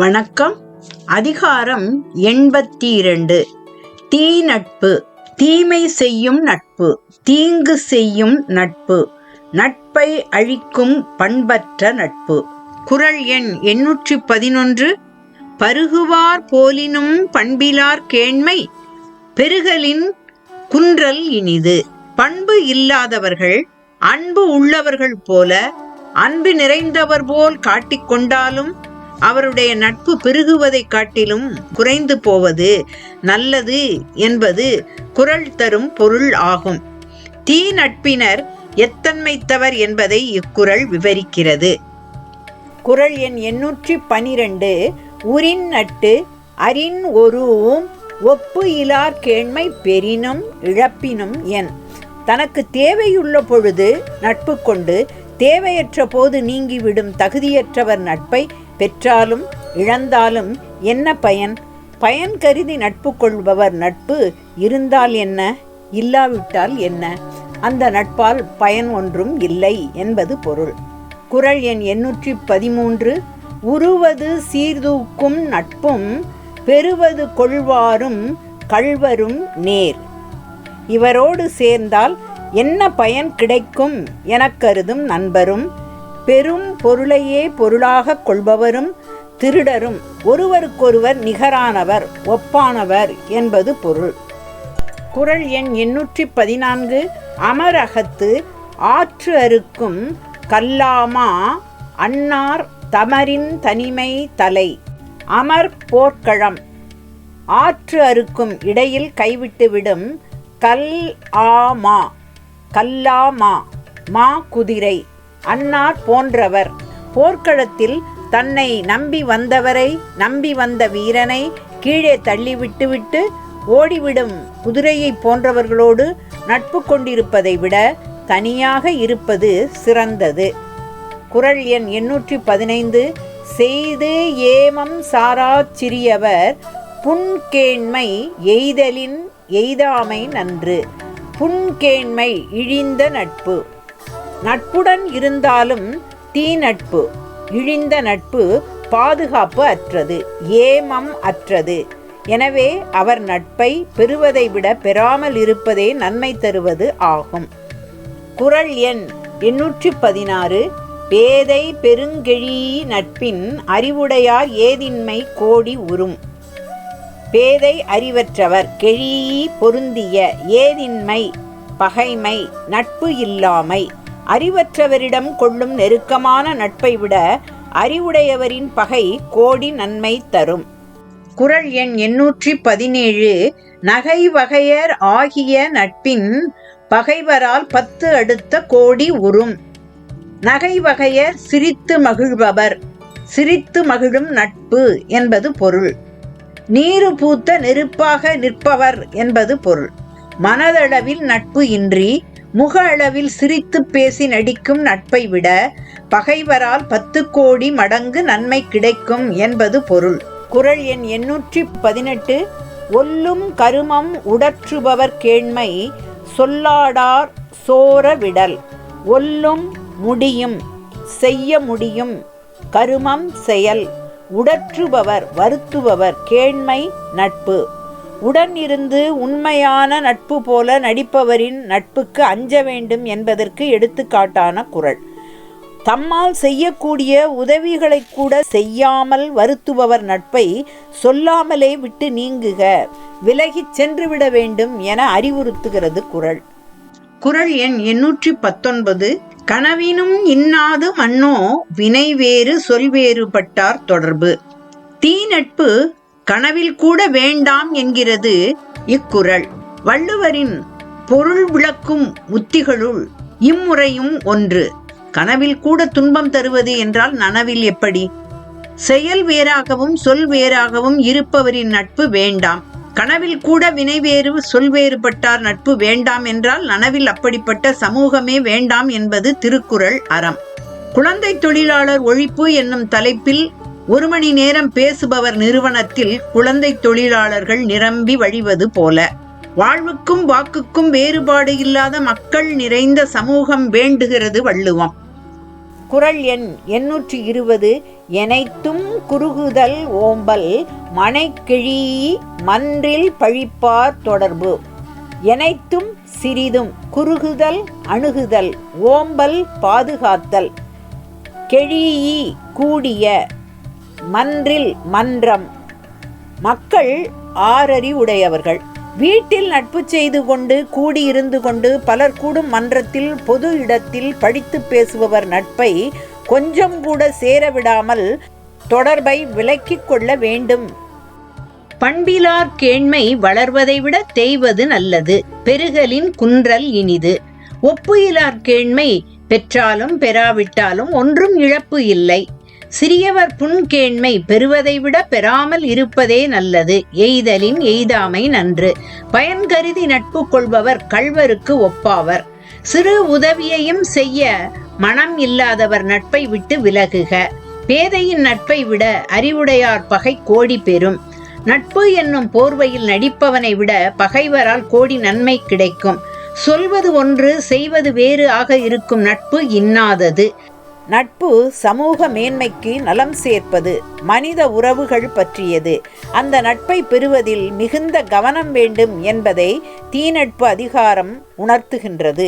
வணக்கம். அதிகாரம் 82. தீ நட்பு. தீமை செய்யும் நட்பு, தீங்கு செய்யும் நட்பு, நட்பை அழிக்கும் பண்பற்ற நட்பு. குறள் எண் 811. பருகுவார் போலினும் பண்பிலார் கேண்மை, பெருகலின் குன்றல் இனிது. பண்பு இல்லாதவர்கள் அன்பு உள்ளவர்கள் போல அன்பு நிறைந்தவர் போல் காட்டிக்கொண்டாலும் அவருடைய நட்பு பெருகுவதைக் காட்டிலும் குறைந்து போவது நல்லது என்பது குறள் தரும் பொருள் ஆகும். தீ நட்பினர் எத்தன்மைத்தவர் என்பதை இக்குறள் விவரிக்கிறது. குறள் எண் 812. உரின் நட்டு அரின் ஒருவும் ஒப்பு இலார் கேண்மை பெரினும் இழப்பினும் என். தனக்கு தேவையுள்ள பொழுது நட்பு கொண்டு தேவையற்ற போது நீங்கிவிடும் தகுதியற்றவர் நட்பை பெற்றாலும் இழந்தாலும் என்ன பயன்? பயன் கருதி நட்பு கொள்பவர் நட்பு இருந்தால் என்ன, இல்லாவிட்டால் என்ன? அந்த நட்பால் பயன் ஒன்றும் இல்லை என்பது பொருள். குறள் எண் 813. உருவது சீர்தூக்கும் நட்பும் பெறுவது கொள்வாரும் கள்வரும் நேர். இவரோடு சேர்ந்தால் என்ன பயன் கிடைக்கும் எனக் கருதும் நண்பரும் பெரும் பொருளையே பொருளாக கொள்பவரும் திருடரும் ஒருவருக்கொருவர் நிகரானவர் ஒப்பானவர் என்பது பொருள். குறள் எண் 814. அமரகத்து ஆற்று அறுக்கும் கல்லாமா அன்னார் தமரின் தனிமை தலை. அமர் போர்க்களம் ஆற்று அறுக்கும் இடையில் கைவிட்டுவிடும் கல்லாமா மா குதிரை. அன்னார் போன்றவர் போர்க்களத்தில் தன்னை நம்பி வந்தவரை நம்பி வந்த வீரனை கீழே தள்ளிவிட்டுவிட்டு ஓடிவிடும் குதிரையை போன்றவர்களோடு நட்பு கொண்டிருப்பதை விட தனியாக இருப்பது சிறந்தது. குறள் எண் 815. செய்து ஏமம் சாராச் சிறியவர் புன்கேண்மை எய்தலின் எய்தாமை நன்று. புன்கேண்மை இழிந்த நட்பு. நட்புடன் இருந்தாலும் தீ நட்பு இழிந்த நட்பு பாதுகாப்பு அற்றது, ஏமம் அற்றது. எனவே அவர் நட்பை பெறுவதை விட பெறாமல் இருப்பதே நன்மை தருவது ஆகும். குறள் எண் 816. பேதை பெருங்கெழி நட்பின் அறிவுடையார் ஏதின்மை கோடி உறும். பேதை அறிவற்றவர், கெழீ பொருந்திய, ஏதின்மை பகைமை, நட்பு இல்லாமை. அறிவற்றவரிடம் கொள்ளும் நெருக்கமான நட்பை விட அறிவுடையவரின் பகை கோடி நன்மை தரும். குறள் எண் 817. நகை வகையர் ஆகிய நட்பின் பகைவரால் 10 அடுத்த கோடி உறும். நகை வகையர் சிரித்து மகிழ்பவர், சிரித்து மகிழும் நட்பு என்பது பொருள். நீரு பூத்த நெருப்பாக நிற்பவர் என்பது பொருள். மனதளவில் நட்பு இன்றி முக அளவில் சிரித்து பேசி நடிக்கும் நட்பை விட பகைவரால் 10 கோடி மடங்கு நன்மை கிடைக்கும் என்பது பொருள். குறள் எண் 818. ஒல்லும் கருமம் உடற்றுபவர் கேண்மை சொல்லாடார் சோர விடல். ஒல்லும் முடியும், செய்ய முடியும், கருமம் செயல், உடற்றுபவர் வருத்துபவர், கேண்மை நட்பு. உடன் இருந்து உண்மையான நட்பு போல நடிப்பவரின் நட்புக்கு அஞ்ச வேண்டும் என்பதற்கு எடுத்துக்காட்டான குறள். தம்மால் செய்யக்கூடிய உதவிகளை கூட செய்யாமல் வருத்துபவர் நட்பை சொல்லாமலே விட்டு நீங்குக, விலகிச் சென்றுவிட வேண்டும் என அறிவுறுத்துகிறது குறள். குறள் எண் 819. கனவினும் இன்னாது மன்னோ வினை வேறு சொல் வேறுபட்டார் தொடர்பு. தீ நட்பு கனவில் கூட வேண்டாம் என்கிறது இக்குறள். வள்ளுவரின் பொருள் விளக்கும் உத்திகளுள் இம்முறையும் ஒன்று. கனவில் கூட துன்பம் தருவது என்றால் நனவில் எப்படி? செயல் வேறாகவும் சொல் வேறாகவும் இருப்பவரின் நட்பு வேண்டாம். கனவில் கூட வினை வேறு சொல் வேறுபட்டார் நட்பு வேண்டாம் என்றால் நனவில் அப்படிப்பட்ட சமூகமே வேண்டாம் என்பது திருக்குறள் அறம். குழந்தை தொழிலாளர் ஒழிப்பு என்னும் தலைப்பில் 1 மணி நேரம் பேசுபவர் நிறுவனத்தில் குழந்தை தொழிலாளர்கள் நிரம்பி வழிவது போல வாழ்வுக்கும் வாக்குக்கும் வேறுபாடு இல்லாத மக்கள் நிறைந்த சமூகம் வேண்டுகிறது வள்ளுவம். குறள் எண் 820. எனைத்தும் குறுகுதல் ஓம்பல் மனைக்கிழீ மன்றில் பழிப்பார் தொடர்பு. எனைத்தும் சிறிதும், குறுகுதல் அணுகுதல், ஓம்பல் பாதுகாத்தல், கெழீஇ கூடிய, மன்றில் மன்றம். மக்கள் ஆறறிவுடையவர்கள். வீட்டில் நட்பு செய்து கொண்டு கூடியிருந்து கொண்டு பலர் கூடும் மன்றத்தில் பொது இடத்தில் படித்து பேசுபவர் நட்பை கொஞ்சம் கூட சேரவிடாமல் தொடர்பை விலக்கிக் கொள்ள வேண்டும். பண்பிலார் கேண்மை வளர்வதை விட தேய்வது நல்லது. பெருகலின் குன்றல் இனிது. ஒப்புயிலார் கேண்மை பெற்றாலும் பெறாவிட்டாலும் ஒன்றும் இழப்பு இல்லை. சிறியவர் புன்கேண்மை பெறுவதை விட பெறாமல் இருப்பதே நல்லது. எய்தலின் எய்தாமை நன்று. பயன் கருதி நட்பு கொள்பவர் கள்வருக்கு ஒப்பாவர். சிறு உதவியையும் செய்ய மனம் இல்லாதவர் நட்பை விட்டு விலகுக. பேதையின் நட்பை விட அறிவுடையார் பகை கோடி பெறும். நட்பு என்னும் போர்வையில் நடிப்பவனை விட பகைவரால் கோடி நன்மை கிடைக்கும். சொல்வது ஒன்று செய்வது வேறு ஆக இருக்கும் நட்பு இன்னாதது. நட்பு சமூக மேன்மைக்கு நலம் சேர்ப்பது, மனித உறவுகள் பற்றியது. அந்த நட்பை பெறுவதில் மிகுந்த கவனம் வேண்டும் என்பதை தீநட்பு அதிகாரம் உணர்த்துகின்றது.